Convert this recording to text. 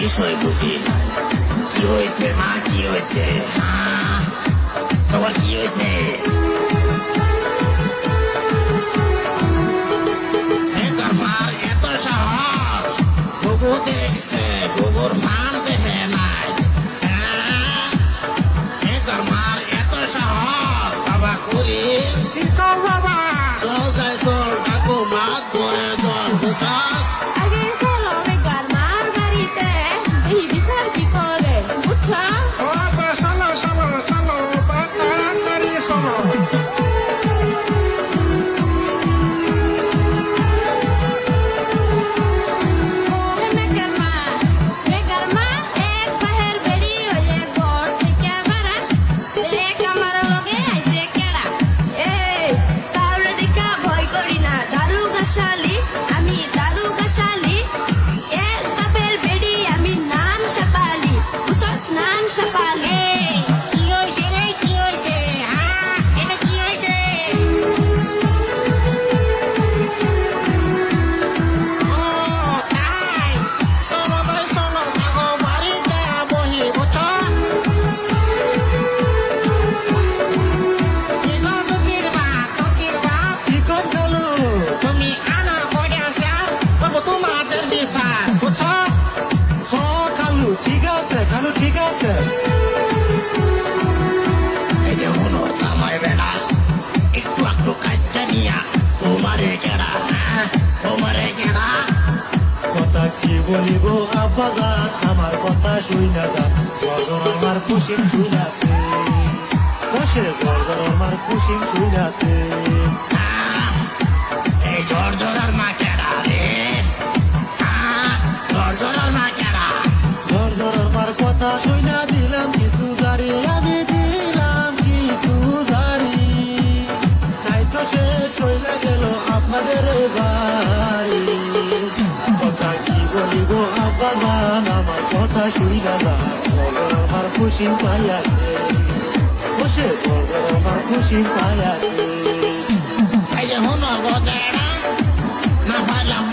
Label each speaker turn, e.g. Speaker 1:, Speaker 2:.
Speaker 1: বিষয় বুঝি না। কি হয়েছে মা, কি হয়েছে? তোমার কি হয়েছে? তোর মার এত সাহস, গুগু দেখছে, গুগুর ফান দেখে নাই। তোর মার এত সাহস, বাবা করি
Speaker 2: কি কর বাবা?
Speaker 1: চল যাই চল, কাকু মাত ধরে দল বুঝাস।
Speaker 3: আগে চলো বেকার মার বাড়িতে এই বিচার কি করে বুঝছো?
Speaker 2: ও বাবা চলো চলো চলো, বা তাড়াতাড়ি চলো।
Speaker 3: বেকার মা এক পাহের বেড়ি হইলে ঘর থেকে বারা দেখ আমার লগে আইছে কেডা। এই কাউরে দেখা ভয় করি না, দারুগা শালি আমি, দারুগা শালি। এক পাপের বেড়ি আমি, নাম সাপালি বুঝছস, নাম সাপালি।
Speaker 1: কি হয়েছে রে, কি হয়েছে? এটা কি হয়েছে? ও তাই, চলো যাই চলো, কাকু বাড়ি যা বহি বুঝছো। কি গো দুটির বাপ, দুটির বাপ,
Speaker 2: কি কর গেলো?
Speaker 1: তুমি আনা করে আসা, তবু তোমাদের বিচার বুঝছো।
Speaker 2: হ খালু ঠিক আছে, খালু ঠিক আছে।
Speaker 1: এই যে হলো জামাই বেড়া, একটু একটু কাচ্চা নিয়া তোমারে কেডা, তোমারে কেডা।
Speaker 2: কথা কি বলিব আব্বা জান, আমার কথা শুই না যান। জর্জর আমার খুশি শুই নাছে, বসে জর্জর আমার খুশি শুই নাছে।
Speaker 1: এই ঝরঝরার মা কেডা রে? ঝরঝরার মা কেডা?
Speaker 2: জর্জর আমার কথা শুই না, দিলাম কিছু জারি, আমি দিলাম কিছু জারি। তাই তো সে চলে গেল আপনাদের বাড়ি। কথা কি বলিব আব্বা জান, আমার কথা শুই না যান। জর্জর আমার খুশি পাইয়াছে, বসে জর্জর আমার খুশি পাইয়াছে।
Speaker 1: এই যে হলো গদেড়া, না পাইলাম